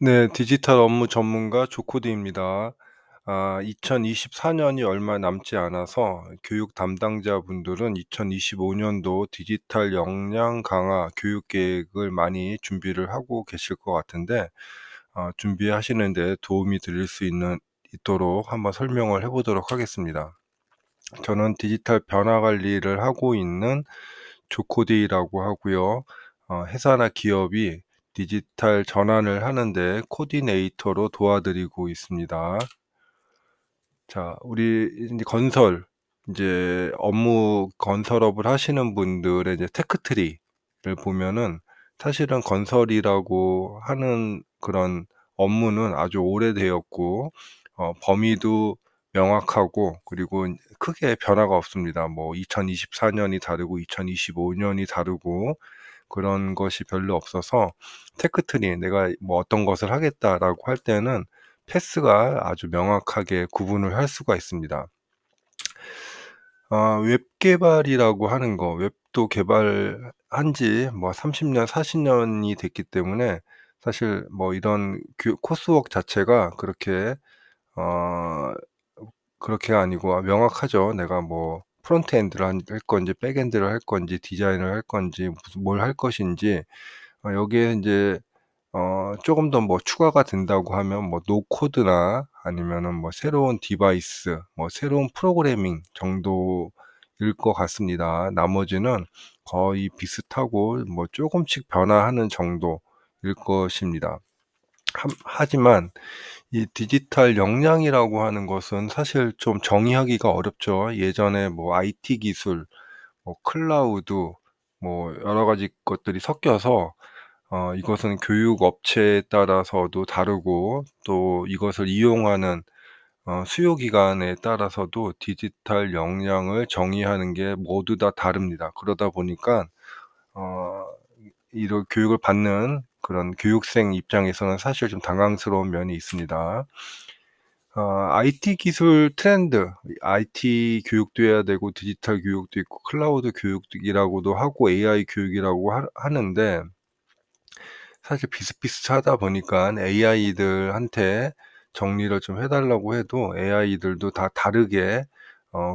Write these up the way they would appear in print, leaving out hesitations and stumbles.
네. 디지털 업무 전문가 조코디입니다. 2024 년이 얼마 남지 않아서 교육 담당자분들은 2025 년도 디지털 역량 강화 교육 계획을 많이 준비를 하고 계실 것 같은데, 준비하시는 데 도움이 드릴 수 있도록 한번 설명을 해 보도록 하겠습니다. 저는 디지털 변화 관리를 하고 있는 조코디라고 하고요. 회사나 기업이 디지털 전환을 하는데 코디네이터로 도와드리고 있습니다. 자, 우리 인제 업무 건설업을 하시는 분들의 이제 테크트리를 보면은, 사실은 건설이라고 하는 그런 업무는 아주 오래되었고, 범위도 명확하고, 그리고 크게 변화가 없습니다. 뭐 2024 년이 다르고 2025 년이 다르고 그런 것이 별로 없어서, 테크트리 '내가 뭐 어떤 것을 하겠다.'라고 할 때는 패스가 아주 명확하게 구분을 할 수가 있습니다. 웹 개발이라고 하는 거, 웹도 개발한 지 뭐 30 년, 40 년이 됐기 때문에, 사실 뭐 이런 코스웍 자체가 어 그렇게가 아니고 명확하죠. 내가 뭐 프론트 엔드를 할 건지 백엔드를 할 건지 디자인을 할 건지 무슨 뭘 할 것인지, 여기에 인제 쪼금 더 뭐 추가가 된다고 하면 뭐 노 코드나 아니면은 뭐 새로운 디바이스, 뭐 새로운 프로그래밍 정도일 것 같습니다. 나머지는 거의 비슷하고 뭐 쪼금씩 변화하는 정도일 것입니다. 하지만 이 디지털 역량이라고 하는 것은 사실 좀 정의하기가 어렵죠. 예전에 뭐 IT 기술, 뭐 클라우드, 뭐 여러 가지 것들이 섞여서, 이것은 교육 업체에 따라서도 다르고, 또 이것을 이용하는 수요 기관에 따라서도 디지털 역량을 정의하는 게 모두 다 다릅니다. 그러다 보니까 어 이런 교육을 받는 그런 교육생 입장에서는 사실 좀 당황스러운 면이 있습니다. IT 기술 트렌드, IT 교육도 해야 되고 디지털 교육도 있고 클라우드 교육이라고도 하고 AI 교육이라고 하는데, 사실 비슷비슷하다 보니까 AI들한테 정리를 좀 해 달라고 해도 AI들도 다 다르게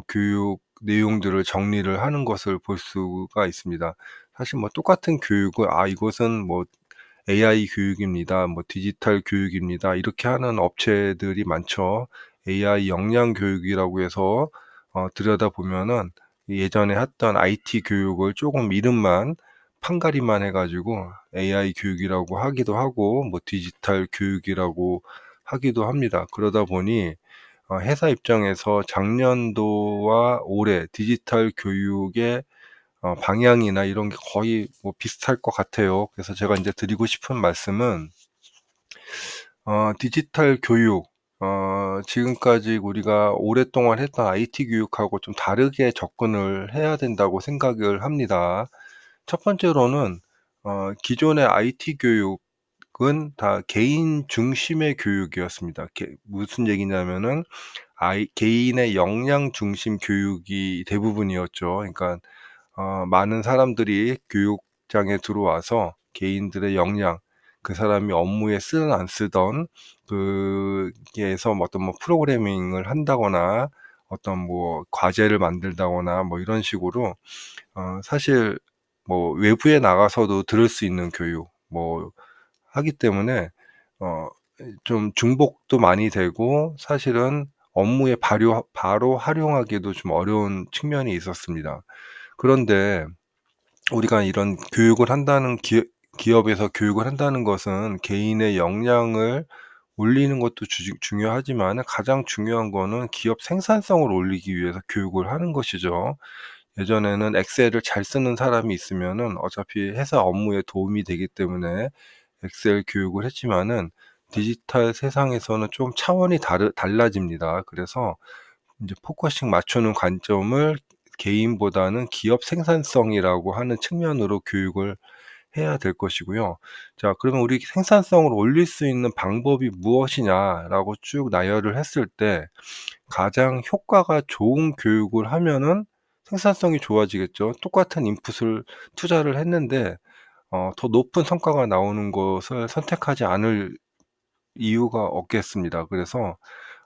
교육 내용들을 정리를 하는 것을 볼 수가 있습니다. 사실 뭐 똑같은 교육을 이것은 뭐 AI 교육입니다, 뭐 디지털 교육입니다, 이렇게 하는 업체들이 많죠. AI 역량 교육이라고 해서 들여다보면은 예전에 했던 IT 교육을 쪼금 이름만 판가리만 해 가지고 AI 교육이라고 하기도 하고, 뭐 디지털 교육이라고 하기도 합니다. 그러다 보니 회사 입장에서 작년도와 올해 디지털 교육의 방향이나 이런 게 거의 뭐 비슷할 것 같아요. 그래서 제가 인제 드리고 싶은 말씀은, 디지털 교육, 지금까지 우리가 오랫동안 했던 IT 교육하고 좀 다르게 접근을 해야 된다고 생각을 합니다. 첫 번째로는, 기존의 IT 교육은 다 개인 중심의 교육이었습니다. 무슨 얘기냐면은, 개인의 역량 중심 교육이 대부분이었죠. 그러니까 많은 사람들이 교육장에 들어와서 개인들의 역량, 그 사람이 업무에 쓰든 안 쓰던 거기에서 뭐 어떤 뭐 프로그래밍을 한다거나 어떤 뭐 과제를 만들다거나 뭐 이런 식으로, 사실 뭐 외부에 나가서도 들을 수 있는 교육 뭐 하기 때문에 어 좀 중복도 많이 되고, 사실은 업무에 바로 활용하기도 좀 어려운 측면이 있었습니다. 그런데 우리가 이런 교육을 한다는 기업에서 교육을 한다는 것은 개인의 역량을 올리는 것도 중요하지만, 가장 중요한 거는 기업 생산성을 올리기 위해서 교육을 하는 것이죠. 예전에는 엑셀을 잘 쓰는 사람이 있으면은 어차피 회사 업무에 도움이 되기 때문에 엑셀 교육을 했지만은, 디지털 세상에서는 좀 차원이 달라집니다. 그래서 인제 포커싱 맞추는 관점을 개인보다는 기업 생산성이라고 하는 측면으로 교육을 해야 될 것이고요. 자, 그러면 우리 생산성을 올릴 수 있는 방법이 무엇이냐라고 쭉 나열을 했을 때, 가장 효과가 좋은 교육을 하면은 생산성이 좋아지겠죠. 똑같은 인풋을 투자를 했는데 더 높은 성과가 나오는 것을 선택하지 않을 이유가 없겠습니다. 그래서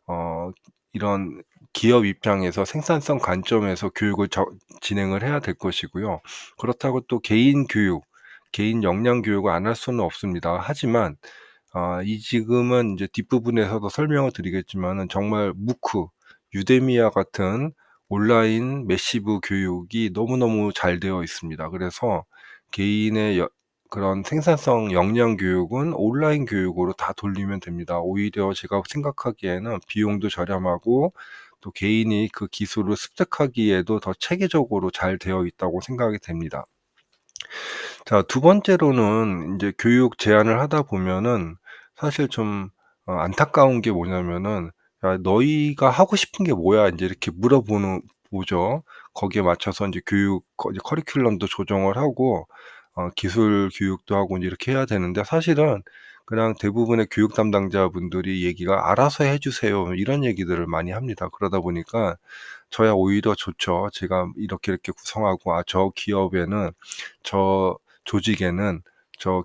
어 이런 기업 입장에서 생산성 관점에서 교육을 진행을 해야 될 것이고요. 그렇다고 또 개인 교육, 개인 역량 교육을 안 할 수는 없습니다. 하지만 이 지금은 인제 뒷부분에서도 설명을 드리겠지만은 정말 무크, 유데미아 같은 온라인 매시브 교육이 너무너무 잘 되어 있습니다. 그래서 개인의 그런 생산성 역량 교육은 온라인 교육으로 다 돌리면 됩니다. 오히려 제가 생각하기에는 비용도 저렴하고 또 개인이 그 기술을 습득하기에도 더 체계적으로 잘 되어 있다고 생각이 됩니다. 자, 두 번째로는 인제 교육 제안을 하다 보면은 사실 좀 안타까운 게 뭐냐면은 "야, 너희가 하고 싶은 게 뭐야?" 인제 이렇게 물어보는 보죠. 거기에 맞춰서 인제 이제 커리큘럼도 조정을 하고 기술 교육도 하고 인제 이렇게 해야 되는데, 사실은 그냥 대부분의 교육 담당자분들이 얘기가 "알아서 해 주세요." 이런 얘기들을 많이 합니다. 그러다 보니까 저야 오히려 좋죠. 제가 이렇게 구성하고 저 기업에는, 저 조직에는, 저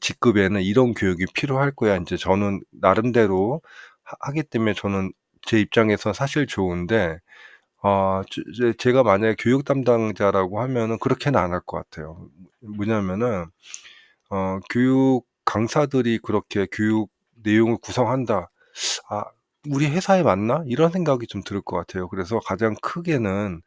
직급에는 이런 교육이 필요할 거야. 인제 저는 나름대로 하기 때문에 저는 제 입장에서 사실 좋은데, 이제 제가 만약에 교육 담당자라고 하면은 그렇게는 안 할 것 같아요. 뭐냐면은 교육 강사들이 그렇게 교육 내용을 구성한다. '아, 우리 회사에 맞나?' 이런 생각이 좀 들 것 같아요. 그래서 가장 크게는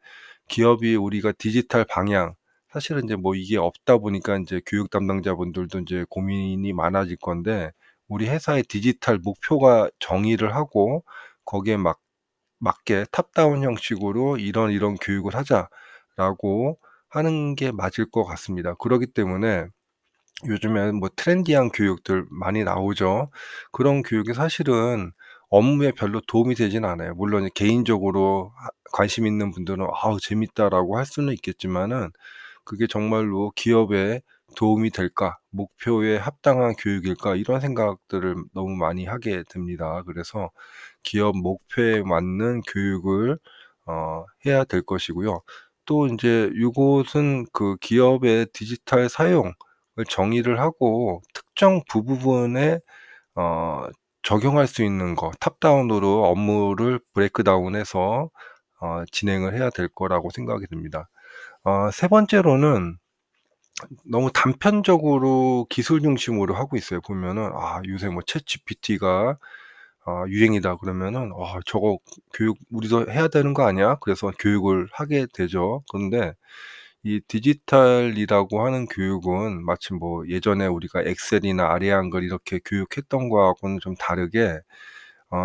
기업이 우리가 디지털 방향, 사실은 인제 뭐 이게 없다 보니까 인제 교육 담당자분들도 인제 고민이 많아질 건데, 우리 회사의 디지털 목표가 정의를 하고 거기에 맞게 탑다운 형식으로 "이런 교육을 하자."라고 하는 게 맞을 것 같습니다. 그러기 때문에 요즘에는 뭐 트렌디한 교육들 많이 나오죠. 그런 교육이 사실은 업무에 별로 도움이 되진 않아요. 물론 이제 개인적으로 관심 있는 분들은 '아우 재밌다.'라고 할 수는 있겠지만은, 그게 정말로 '기업에 도움이 될까? 목표에 합당한 교육일까?' 이런 생각들을 너무 많이 하게 됩니다. 그래서 기업 목표에 맞는 교육을 해야 될 것이고요. 또 인제 요것은 그 기업의 디지털 사용을 정의를 하고 특정 부분에 어 적용할 수 있는 거, 탑다운으로 업무를 브레이크다운해서 진행을 해야 될 거라고 생각이 듭니다. 세 번째로는 너무 단편적으로 기술 중심으로 하고 있어요. 보면은 요새 뭐 챗GPT가 유행이다 그러면은 저거 교육 우리도 해야 되는 거 아니야?' 그래서 교육을 하게 되죠. 그런데 이 디지털이라고 하는 교육은 마치 뭐 예전에 우리가 엑셀이나 아래 한글 이렇게 교육했던 거하고는 좀 다르게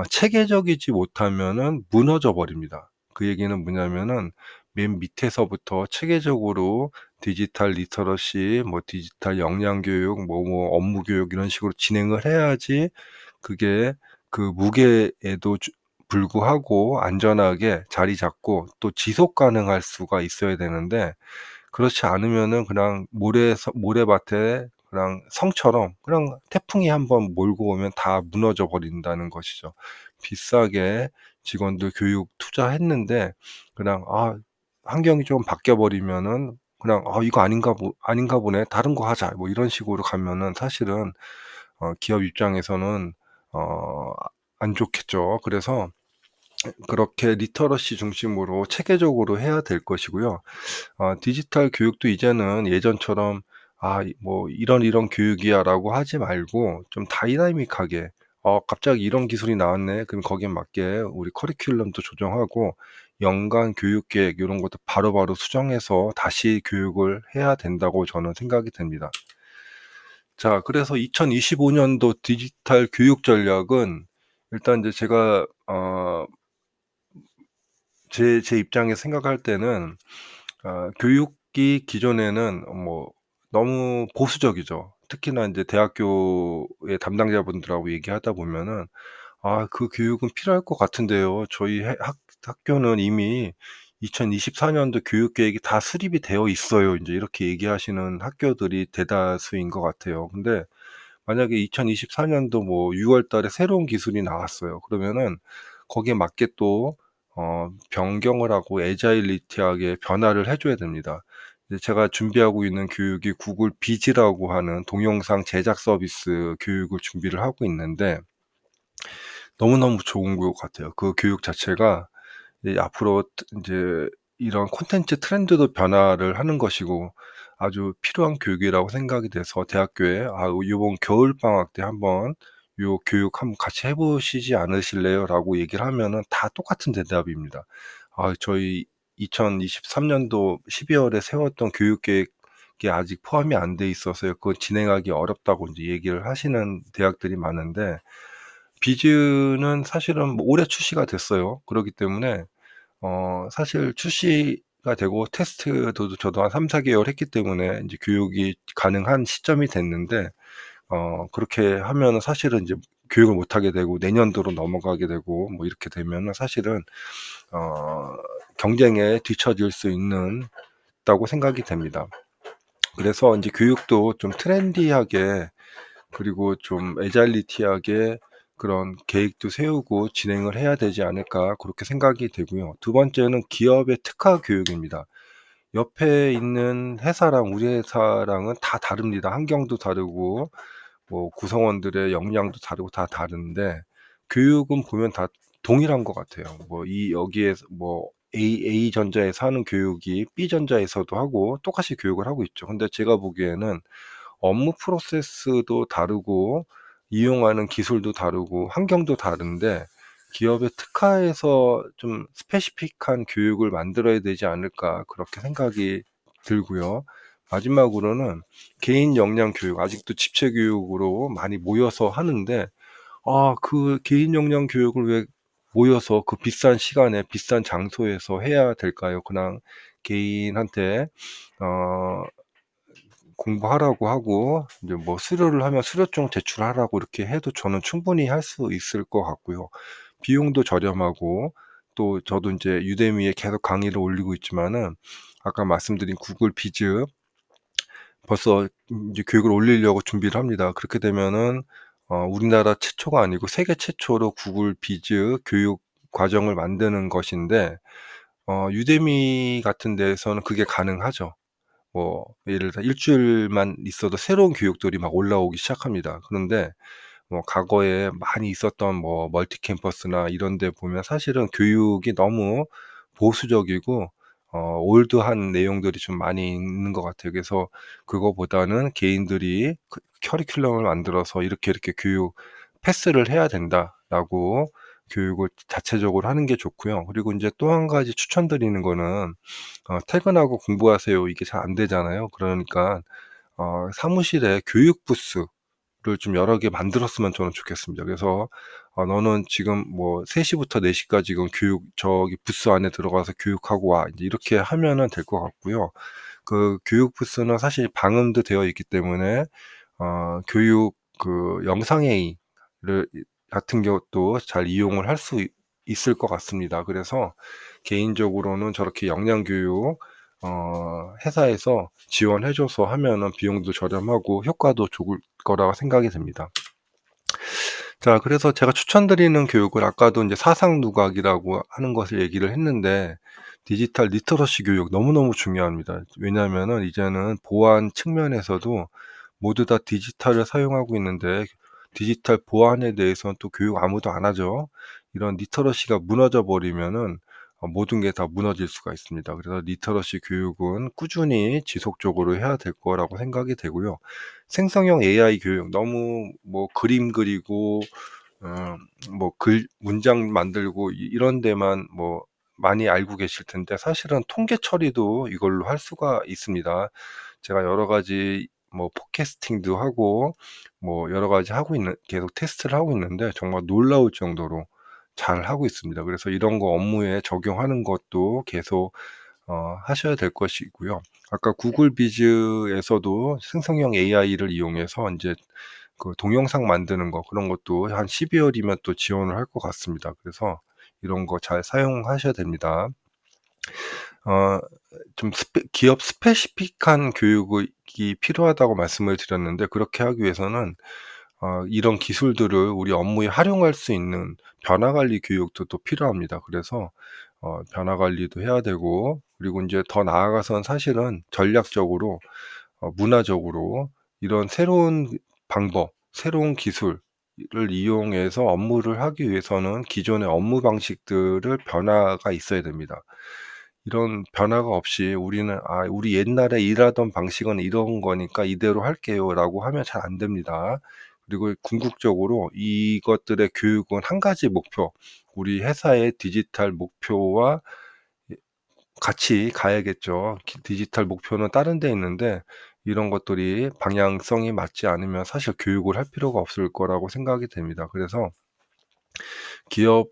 체계적이지 못하면은 무너져 버립니다. 그 얘기는 뭐냐면은 맨 밑에서부터 체계적으로 디지털 리터러시, 뭐 디지털 역량 교육, 업무 교육 이런 식으로 진행을 해야지 그게 그 무게에도 불구하고 안전하게 자리 잡고 또 지속 가능할 수가 있어야 되는데, 그렇지 않으면은 그냥 모래밭에 그냥 성처럼 그냥 태풍이 한번 몰고 오면 다 무너져 버린다는 것이죠. 비싸게 직원들 교육 투자했는데 그냥 환경이 좀 바뀌어 버리면은 그냥 '이거 아닌가 보네. 다른 거 하자.' 뭐 이런 식으로 가면은 사실은 기업 입장에서는 어 안 좋겠죠. 그래서 그렇게 리터러시 중심으로 체계적으로 해야 될 것이고요. 디지털 교육도 이제는 예전처럼 뭐 "이런 교육이야."라고 하지 말고 좀 다이나믹하게 갑자기 이런 기술이 나왔네. 그럼 거기에 맞게 우리 커리큘럼도 조정하고 연간 교육 계획 요런 것도 바로바로 수정해서 다시 교육을 해야 된다고 저는 생각이 됩니다. 자, 그래서 2025 년도 디지털 교육 전략은 일단 이제 제가 제 입장에서 생각할 때는 교육이 기존에는 뭐 너무 보수적이죠. 특히나 인제 대학교의 담당자분들하고 얘기하다 보면은 그 교육은 필요할 것 같은데요. 저희 학교는 이미 2024 년도 교육 계획이 다 수립이 되어 있어요." 인제 이렇게 얘기하시는 학교들이 대다수인 것 같아요. 근데 만약에 2024 년도 뭐 6월 달에 새로운 기술이 나왔어요. 그러면은 거기에 맞게 또 변경을 하고 애자일리티하게 변화를 해 줘야 됩니다. 이제 제가 준비하고 있는 교육이 구글 비즈라고 하는 동영상 제작 서비스 교육을 준비를 하고 있는데, 너무너무 좋은 것 같아요. 그 교육 자체가 앞으로 인제 이런 콘텐츠 트렌드도 변화를 하는 것이고 아주 필요한 교육이라고 생각이 돼서 대학교에 "요번 겨울방학 때 한번 요 교육 한번 같이 해 보시지 않으실래요?"라고 얘기를 하면은 다 똑같은 대답입니다. 저희 2023 년도 12 월에 세웠던 교육 계획이 아직 포함이 안 돼 있어서요. 그거 진행하기 어렵다고 인제 얘기를 하시는 대학들이 많은데 비즈는 사실은 뭐 올해 출시가 됐어요. 그러기 때문에 사실 출시가 되고 테스트도 저도 한 3-4 개월 했기 때문에 인제 교육이 가능한 시점이 됐는데 그렇게 하면은 사실은 인제 교육을 못 하게 되고 내년도로 넘어가게 되고 뭐 이렇게 되면은 사실은 어 경쟁에 뒤처질 수 있는 다고 생각이 됩니다. 그래서 인제 교육도 좀 트렌디하게 그리고 좀 애절리티하게 그런 계획도 세우고 진행을 해야 되지 않을까 그렇게 생각이 되고요. 두 번째는 기업의 특화 교육입니다. 옆에 있는 회사랑 우리 회사랑은 다 다릅니다. 환경도 다르고 뭐 구성원들의 역량도 다르고 다 다른데 교육은 보면 다 동일한 것 같아요. 뭐 여기에서 뭐 A전자에서 하는 교육이 B전자에서도 하고 똑같이 교육을 하고 있죠. 근데 제가 보기에는 업무 프로세스도 다르고 이용하는 기술도 다르고 환경도 다른데 '기업의 특화해서 좀 스페시픽한 교육을 만들어야 되지 않을까.' 그렇게 생각이 들고요. 마지막으로는 개인 역량 교육 아직도 집체 교육으로 많이 모여서 하는데 그 개인 역량 교육을 왜 모여서 그 비싼 시간에 비싼 장소에서 해야 될까요? 그냥 개인한테 어 공부하라고 하고 인제 뭐 수료를 하면 수료증 제출하라고 이렇게 해도 저는 충분히 할 수 있을 것 같고요. 비용도 저렴하고 또 저도 인제 유대미에 계속 강의를 올리고 있지만은 아까 말씀드린 구글 비즈 벌써 인제 교육을 올리려고 준비를 합니다. 그렇게 되면은 우리나라 최초가 아니고 세계 최초로 구글 비즈 교육 과정을 만드는 것인데 유대미 같은 데에서는 그게 가능하죠. 뭐 예를 들어 일 주일만 있어도 새로운 교육들이 막 올라오기 시작합니다. 그런데 뭐 과거에 많이 있었던 뭐 멀티 캠퍼스나 이런 데 보면 사실은 교육이 너무 보수적이고 올드한 내용들이 좀 많이 있는 것 같아요. 그래서 그거보다는 개인들이 커리큘럼을 만들어서 "이렇게 교육 패스를 해야 된다."라고 교육을 자체적으로 하는 게 좋고요. 그리고 인제 또 한 가지 추천드리는 거는 "퇴근하고 공부하세요." 이게 잘 안 되잖아요. 그러니까 사무실에 교육 부스를 좀 여러 개 만들었으면 저는 좋겠습니다. 그래서 "너는 지금 뭐 3 시부터 4 시까지 지금 교육 저기 부스 안에 들어가서 교육하고 와." 인제 이렇게 하면은 될 것 같고요. 그 교육 부스는 사실 방음도 되어 있기 때문에 교육 그 영상 회의를 같은 것도 잘 이용을 할 수 있을 것 같습니다. 그래서 개인적으로는 저렇게 역량 교육 회사에서 지원해 줘서 하면은 비용도 저렴하고 효과도 좋을 거라고 생각이 됩니다. 자 그래서 제가 추천드리는 교육을 아까도 인제 사상 누각이라고 하는 것을 얘기를 했는데 디지털 리터러시 교육 너무너무 중요합니다. 왜냐하면은 이제는 보안 측면에서도 모두 다 디지털을 사용하고 있는데 디지털 보안에 대해서는 또 교육 아무도 안 하죠. 이런 리터러시가 무너져 버리면은 모든 게 다 무너질 수가 있습니다. 그래서 리터러시 교육은 꾸준히 지속적으로 해야 될 거라고 생각이 되고요. 생성형 AI 교육 너무 뭐 그림 그리고 어 뭐 문장 만들고 이런 데만 뭐 많이 알고 계실 텐데 사실은 통계 처리도 이걸로 할 수가 있습니다. 제가 여러 가지 뭐 팟캐스팅도 하고 뭐 여러 가지 하고 있는 계속 테스트를 하고 있는데 정말 놀라울 정도로 잘하고 있습니다. 그래서 이런 거 업무에 적용하는 것도 계속 하셔야 될 것이고요. 아까 구글 비즈에서도 생성형 AI를 이용해서 인제 그 동영상 만드는 거 그런 것도 한 12 월이면 또 지원을 할 것 같습니다. 그래서 이런 거 잘 사용하셔야 됩니다. 어 좀 기업 스페시픽한 교육이 필요하다고 말씀을 드렸는데 그렇게 하기 위해서는 이런 기술들을 우리 업무에 활용할 수 있는 변화 관리 교육도 또 필요합니다. 그래서 변화 관리도 해야 되고 그리고 인제 더 나아가서는 사실은 전략적으로 문화적으로 이런 새로운 방법, 새로운 기술 이용해서 업무를 하기 위해서는 기존의 업무 방식들을 변화가 있어야 됩니다. 이런 변화가 없이 우리는 '아 우리 옛날에 일하던 방식은 이런 거니까 이대로 할게요.'라고 하면 잘 안 됩니다. 그리고 궁극적으로 이것들의 교육은 한 가지 목표, 우리 회사의 디지털 목표와 같이 가야겠죠. 디지털 목표는 다른 데 있는데 이런 것들이 방향성이 맞지 않으면 사실 교육을 할 필요가 없을 거라고 생각이 됩니다. 그래서 기업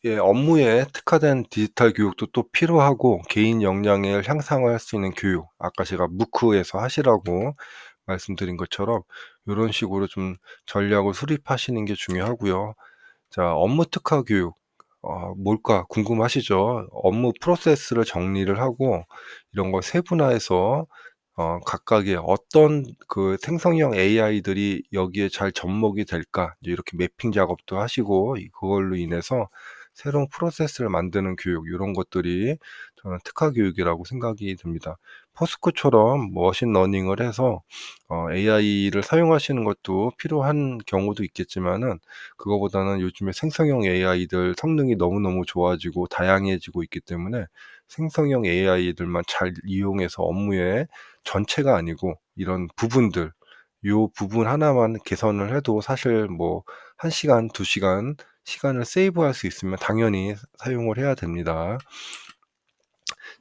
의 업무에 특화된 디지털 교육도 또 필요하고, 개인 역량을 향상할 수 있는 교육, 아까 제가 무크에서 하시라고 말씀드린 것처럼 요런 식으로 좀 전략을 수립하시는 게 중요하고요. 자, 업무 특화 교육 뭘까 궁금하시죠? 업무 프로세스를 정리를 하고 이런 걸 세분화해서 각각의 어떤 그 생성형 AI들이 여기에 잘 접목이 될까, 이제 이렇게 매핑 작업도 하시고, 그걸로 인해서 새로운 프로세스를 만드는 교육, 요런 것들이 저는 특화 교육이라고 생각이 듭니다. 포스코처럼 머신러닝을 해서 AI를 사용하시는 것도 필요한 경우도 있겠지만은, 그거보다는 요즘에 생성형 AI들 성능이 너무너무 좋아지고 다양해지고 있기 때문에 생성형 AI들만 잘 이용해서 업무에, 전체가 아니고 이런 부분들, 요 부분 하나만 개선을 해도 사실 뭐 1 시간, 2 시간 시간을 세이브할 수 있으면 당연히 사용을 해야 됩니다.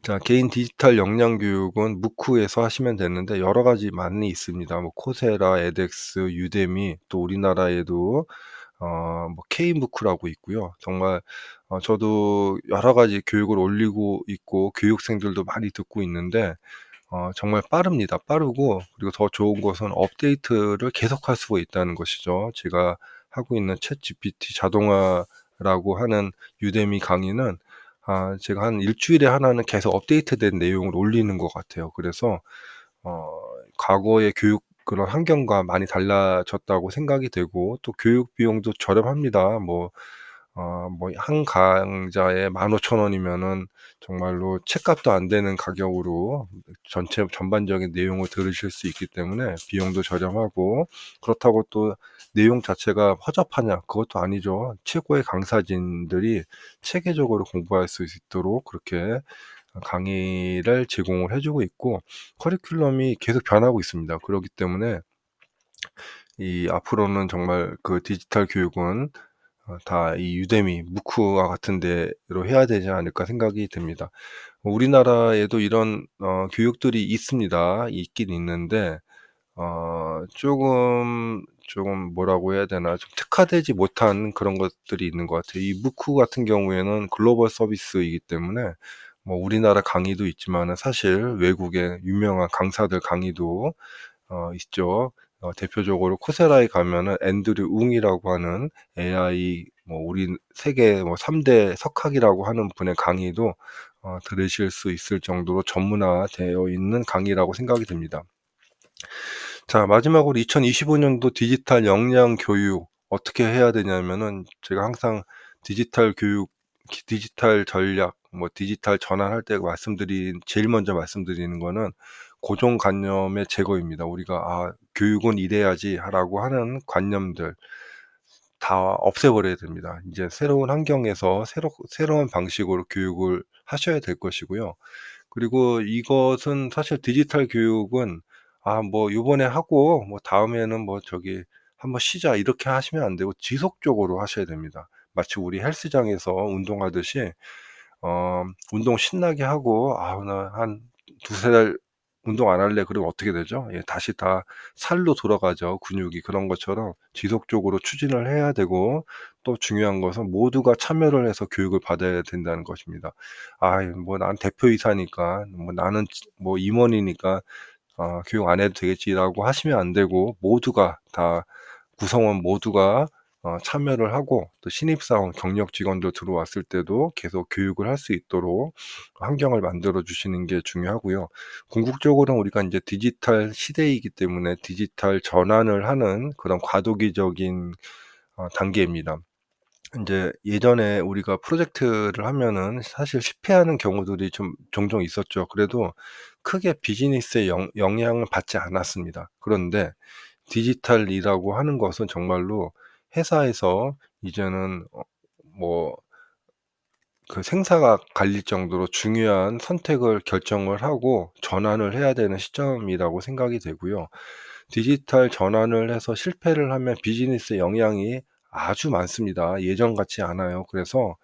자, 개인 디지털 역량 교육은 무크에서 하시면 되는데 여러 가지 많이 있습니다. 뭐 코세라, edX, 유데미, 또 우리나라에도 뭐 K무크라고 있고요. 정말 저도 여러 가지 교육을 올리고 있고 교육생들도 많이 듣고 있는데 정말 빠릅니다. 빠르고, 그리고 더 좋은 것은 업데이트를 계속할 수가 있다는 것이죠. 제가 하고 있는 챗GPT 자동화라고 하는 유데미 강의는 제가 한 일 주일에 하나는 계속 업데이트된 내용을 올리는 것 같아요. 그래서 어 과거의 교육 그런 환경과 많이 달라졌다고 생각이 되고, 또 교육 비용도 저렴합니다. 뭐 한 강좌에 15,000 원이면은 정말로 책값도 안 되는 가격으로 전체 전반적인 내용을 들으실 수 있기 때문에 비용도 저렴하고, 그렇다고 또 내용 자체가 허접하냐, 그것도 아니죠. 최고의 강사진들이 체계적으로 공부할 수 있도록 그렇게 강의를 제공을 해 주고 있고, 커리큘럼이 계속 변하고 있습니다. 그러기 때문에 이 앞으로는 정말 그 디지털 교육은 다 이 유데미, 무크와 같은 데로 해야 되지 않을까 생각이 듭니다. 우리나라에도 이런 교육들이 있습니다. 있긴 있는데 쪼금 뭐라고 해야 되나, 좀 특화되지 못한 그런 것들이 있는 것 같아요. 이 무크 같은 경우에는 글로벌 서비스이기 때문에 뭐 우리나라 강의도 있지만은 사실 외국의 유명한 강사들 강의도 있죠. 대표적으로 코세라에 가면은 앤드류 웅이라고 하는 AI, 뭐 우리 세계 뭐 3대 석학이라고 하는 분의 강의도 들으실 수 있을 정도로 전문화되어 있는 강의라고 생각이 듭니다. 자, 마지막으로 2025 년도 디지털 역량 교육 어떻게 해야 되냐면은, 제가 항상 디지털 교육, 디지털 전략, 뭐 디지털 전환할 때 제일 먼저 말씀드리는 거는 고정관념의 제거입니다. 우리가 '아 교육은 이래야지.'라고 하는 관념들 다 없애버려야 됩니다. 인제 새로운 환경에서 새로운 방식으로 교육을 하셔야 될 것이고요. 그리고 이것은 사실 디지털 교육은 뭐 요번에 하고 뭐 다음에는 뭐 저기 "한번 쉬자." 이렇게 하시면 안 되고 지속적으로 하셔야 됩니다. 마치 우리 헬스장에서 운동하듯이 운동 신나게 하고 나 한 두세 달 운동 안 할래." 그러면 어떻게 되죠? 예, 다시 다 살로 돌아가죠, 근육이. 그런 것처럼 지속적으로 추진을 해야 되고, 또 중요한 것은 모두가 참여를 해서 교육을 받아야 된다는 것입니다. 뭐 난 대표이사니까, 뭐 나는 뭐 임원이니까 '교육 안 해도 되겠지.'라고 하시면 안 되고, 모두가 다, 구성원 모두가 참여를 하고, 또 신입사원, 경력 직원들 들어왔을 때도 계속 교육을 할 수 있도록 환경을 만들어 주시는 게 중요하고요. 궁극적으로는 우리가 인제 디지털 시대이기 때문에 디지털 전환을 하는 그런 과도기적인 단계입니다. 인제 예전에 우리가 프로젝트를 하면은 사실 실패하는 경우들이 좀 종종 있었죠. 그래도 크게 비즈니스에 영향을 받지 않았습니다. 그런데 디지털이라고 하는 것은 정말로 회사에서 이제는 뭐 그 생사가 갈릴 정도로 중요한 선택을 결정을 하고 전환을 해야 되는 시점이라고 생각이 되고요. 디지털 전환을 해서 실패를 하면 비즈니스에 영향이 아주 많습니다. 예전 같지 않아요. 그래서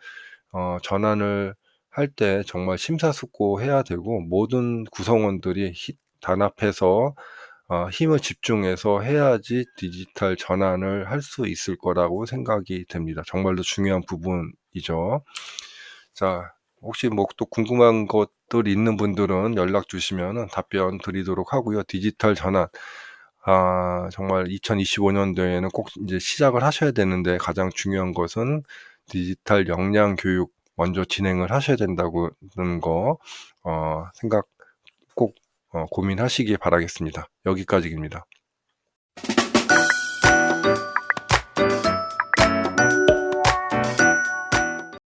전환을 할 때 정말 심사숙고해야 되고 모든 구성원들이 단합해서 힘을 집중해서 해야지 디지털 전환을 할 수 있을 거라고 생각이 됩니다. 정말로 중요한 부분이죠. 자, 혹시 뭐 또 궁금한 것들 있는 분들은 연락 주시면은 답변 드리도록 하고요. 디지털 전환 정말 2025 년도에는 꼭 인제 시작을 하셔야 되는데 가장 중요한 것은 디지털 역량 교육 먼저 진행을 하셔야 된다고는 거 생각 꼭 고민하시기 바라겠습니다. 여기까지입니다.